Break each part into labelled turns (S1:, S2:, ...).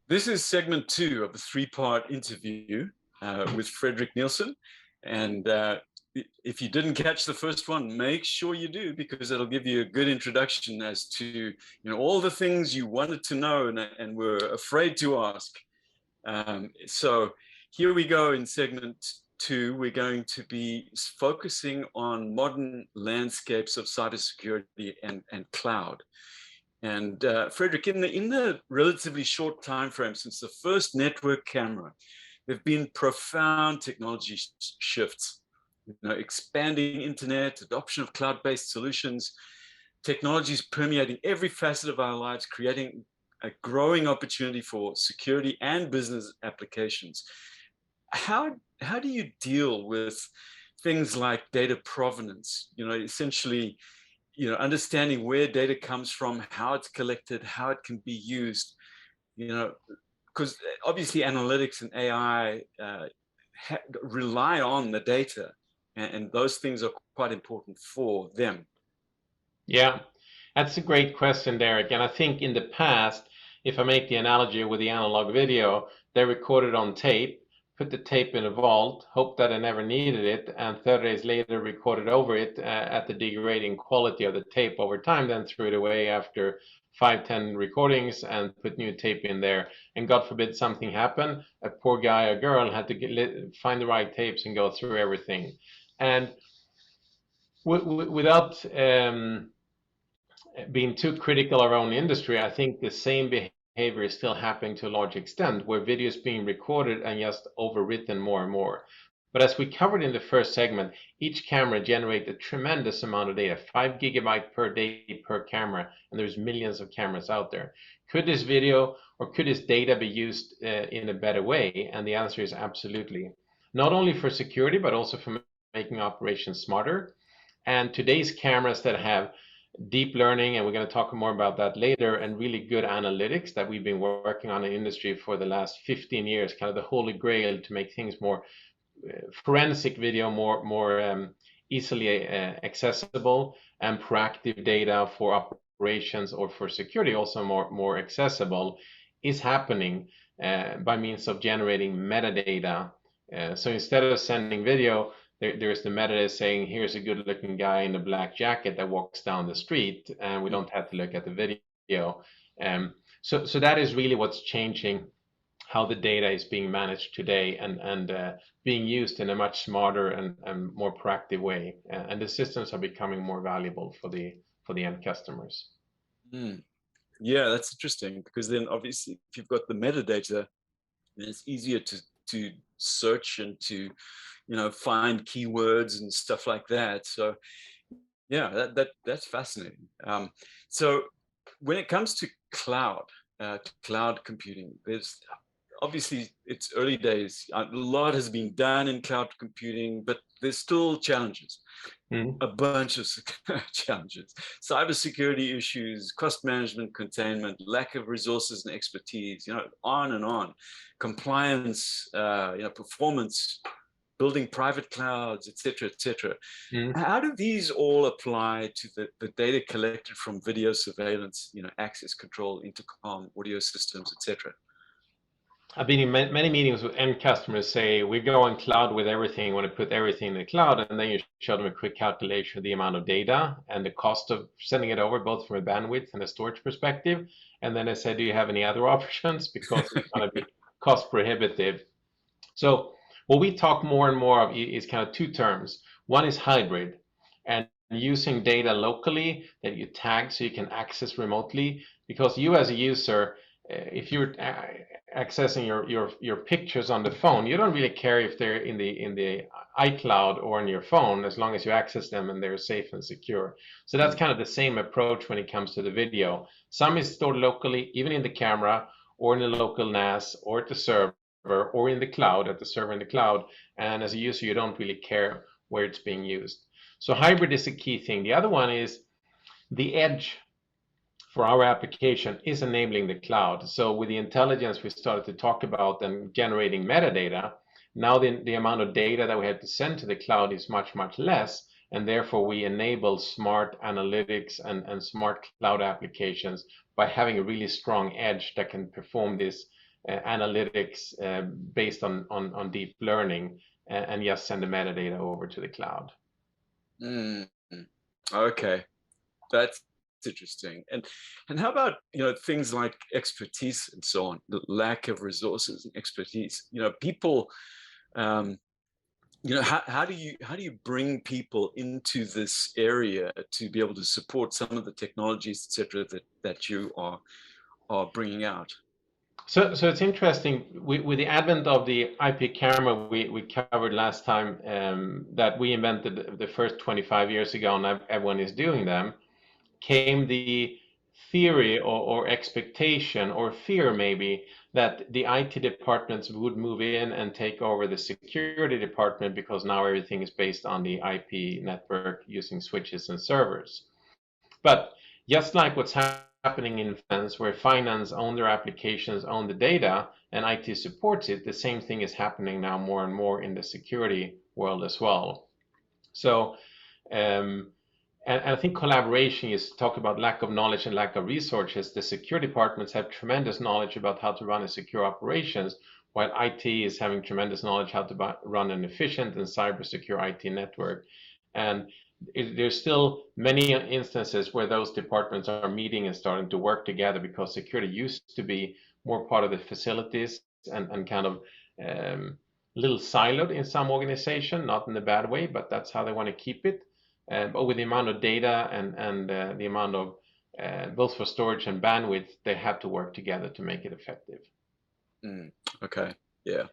S1: This is segment 2 of the 3-part interview with Fredrik Nilsson. And if you didn't catch the first one, make sure you do, because it'll give you a good introduction as to all the things you wanted to know and were afraid to ask. So here we go in segment 2. We're going to be focusing on modern landscapes of cybersecurity and cloud. And Fredrik, in the relatively short time frame since the first network camera, there have been profound technology shifts. Expanding internet, adoption of cloud-based solutions, technologies permeating every facet of our lives, creating a growing opportunity for security and business applications. How do you deal with things like data provenance? Essentially, understanding where data comes from, how it's collected, how it can be used, because obviously analytics and AI rely on the data, and those things are quite important for them.
S2: Yeah, that's a great question, Derek. And I think in the past, if I make the analogy with the analog video, they recorded on tape, put the tape in a vault, hoped that I never needed it, and 30 days later recorded over it at the degrading quality of the tape over time, then threw it away after 5-10 recordings and put new tape in there. And God forbid something happened, a poor guy or girl had to find the right tapes and go through everything. And without being too critical of our own industry, I think the same behavior is still happening to a large extent, where video is being recorded and just overwritten more and more. But as we covered in the first segment, each camera generates a tremendous amount of data, 5 gigabytes per day per camera, and there's millions of cameras out there. Could this video or could this data be used in a better way? And the answer is absolutely. Not only for security, but also for making operations smarter. And today's cameras that have deep learning, and we're going to talk more about that later, and really good analytics that we've been working on in the industry for the last 15 years, kind of the holy grail to make things more forensic video, more easily accessible, and proactive data for operations or for security also more accessible, is happening by means of generating metadata. So instead of sending video, there's the metadata saying, here's a good looking guy in a black jacket that walks down the street, and we don't have to look at the video. So that is really what's changing how the data is being managed today and being used in a much smarter and more proactive way. And the systems are becoming more valuable for the end customers.
S1: Yeah, that's interesting, because then obviously if you've got the metadata, then it's easier to search and to find keywords and stuff like that. So yeah, that's fascinating. So when it comes to cloud computing, there's obviously, it's early days. A lot has been done in cloud computing, but there's still challenges. A bunch of challenges: cybersecurity issues, cost management, containment, lack of resources and expertise, on and on, compliance, performance, building private clouds, etc., etc. How do these all apply to the data collected from video surveillance, access control, intercom, audio systems, etc.?
S2: I've been in many meetings with end customers say, we go on cloud with everything, want to put everything in the cloud, and then you show them a quick calculation of the amount of data and the cost of sending it over, both from a bandwidth and a storage perspective. And then I say, do you have any other options? Because it's going to be cost prohibitive. So what we talk more and more of is kind of two terms. One is hybrid, and using data locally that you tag so you can access remotely, because you as a user, if you're accessing your pictures on the phone, you don't really care if they're in the iCloud or on your phone, as long as you access them and they're safe and secure. So that's kind of the same approach when it comes to the video. Some is stored locally, even in the camera, or in the local NAS, or at the server, or in the cloud, at the server in the cloud. And as a user, you don't really care where it's being used. So hybrid is a key thing. The other one is the edge for our application is enabling the cloud. So with the intelligence we started to talk about and generating metadata, now the amount of data that we have to send to the cloud is much, much less. And therefore we enable smart analytics and smart cloud applications by having a really strong edge that can perform this analytics based on deep learning, and just send the metadata over to the cloud.
S1: Okay, that's interesting. And how about, things like expertise and so on, the lack of resources and expertise? People, how do you bring people into this area to be able to support some of the technologies, etc., that you are bringing out?
S2: So it's interesting with the advent of the IP camera we covered last time, that we invented the first 25 years ago, and everyone is doing them, came the theory or expectation or fear maybe that the IT departments would move in and take over the security department, because now everything is based on the IP network using switches and servers. But just like what's happening in finance, where finance own their applications, own the data, and IT supports it, the same thing is happening now more and more in the security world as well. So, and I think collaboration is talk about lack of knowledge and lack of resources. The security departments have tremendous knowledge about how to run a secure operations, while IT is having tremendous knowledge how to run an efficient and cyber secure IT network. And there's still many instances where those departments are meeting and starting to work together, because security used to be more part of the facilities and kind of little siloed in some organization, not in a bad way, but that's how they want to keep it. But with the amount of data and the amount of both for storage and bandwidth, they have to work together to make it effective.
S1: Okay, yeah.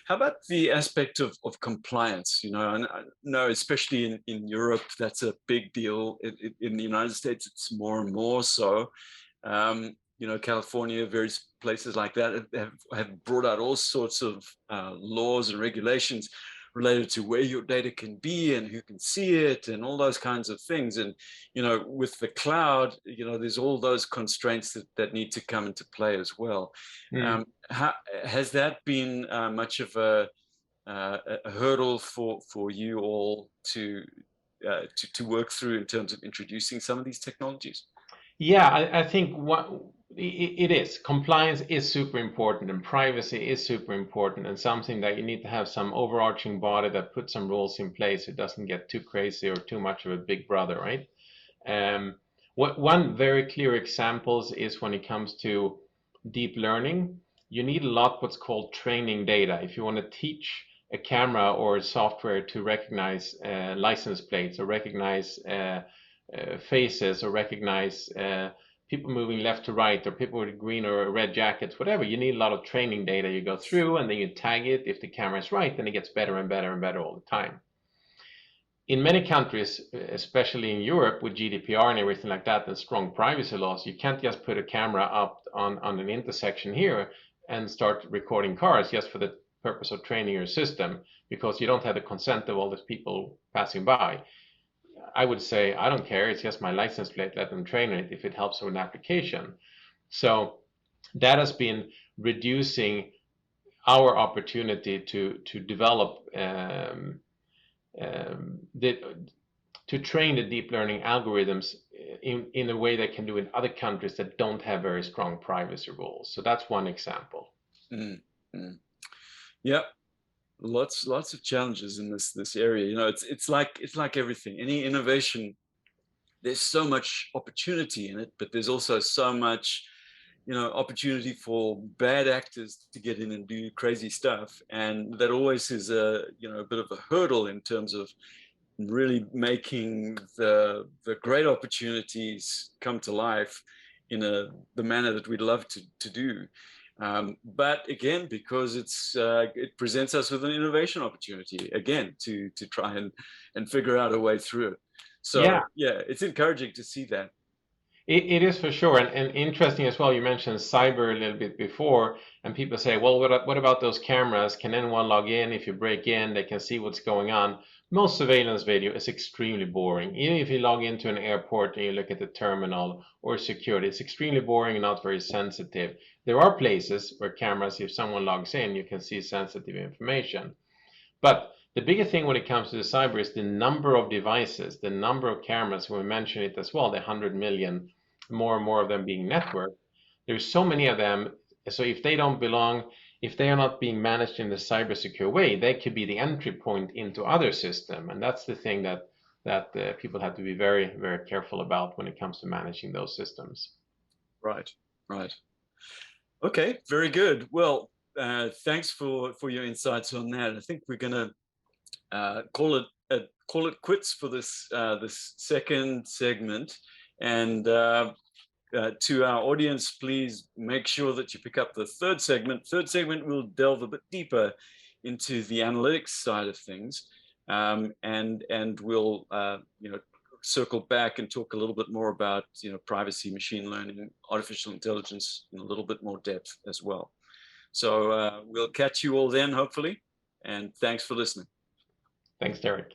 S1: How about the aspect of compliance? And I know, especially in Europe, that's a big deal. In the United States, it's more and more so. California, various places like that have brought out all sorts of laws and regulations related to where your data can be and who can see it and all those kinds of things. And, with the cloud, there's all those constraints that need to come into play as well. Has that been much of a hurdle for you all to work through in terms of introducing some of these technologies?
S2: Yeah, I think it is. Compliance is super important, and privacy is super important, and something that you need to have some overarching body that puts some rules in place. It doesn't get too crazy or too much of a big brother, right? One very clear examples is when it comes to deep learning. You need a lot what's called training data. If you want to teach a camera or software to recognize license plates or recognize faces or recognize people moving left to right or people with green or red jackets, whatever, you need a lot of training data you go through, and then you tag it. If the camera is right, then it gets better and better and better all the time. In many countries, especially in Europe with GDPR and everything like that and strong privacy laws, you can't just put a camera up on an intersection here and start recording cars just for the purpose of training your system, because you don't have the consent of all these people passing by. I would say, I don't care, it's just my license plate, let them train it if it helps with an application. So that has been reducing our opportunity to develop to train the deep learning algorithms in a way that can do in other countries that don't have very strong privacy rules. So that's one example.
S1: Yeah, lots of challenges in this area. It's like everything, any innovation. There's so much opportunity in it, but there's also so much opportunity for bad actors to get in and do crazy stuff, and that always is a bit of a hurdle in terms of really making the great opportunities come to life in the manner that we'd love to do. But again, because it presents us with an innovation opportunity again to try and figure out a way through it. So yeah, it's encouraging to see that.
S2: It is for sure, and interesting as well. You mentioned cyber a little bit before, and people say, well, what about those cameras? Can anyone log in? If you break in, they can see what's going on. Most surveillance video is extremely boring. Even if you log into an airport and you look at the terminal or security, it's extremely boring and not very sensitive. There are places where cameras, if someone logs in, you can see sensitive information. But the bigger thing when it comes to the cyber is the number of devices, the number of cameras. We mentioned it as well, the 100 million, more and more of them being networked. There's so many of them, So if they don't belong, if they are not being managed in a cyber secure way, they could be the entry point into other system. And that's the thing that people have to be very, very careful about when it comes to managing those systems.
S1: Right, right. Okay, very good. Well, thanks for your insights on that. I think we're going to call it quits for this this second segment. And to our audience, please make sure that you pick up the third segment. Third segment will delve a bit deeper into the analytics side of things, and we'll circle back and talk a little bit more about privacy, machine learning, artificial intelligence in a little bit more depth as well. So we'll catch you all then, hopefully, and thanks for listening.
S2: Thanks, Derek.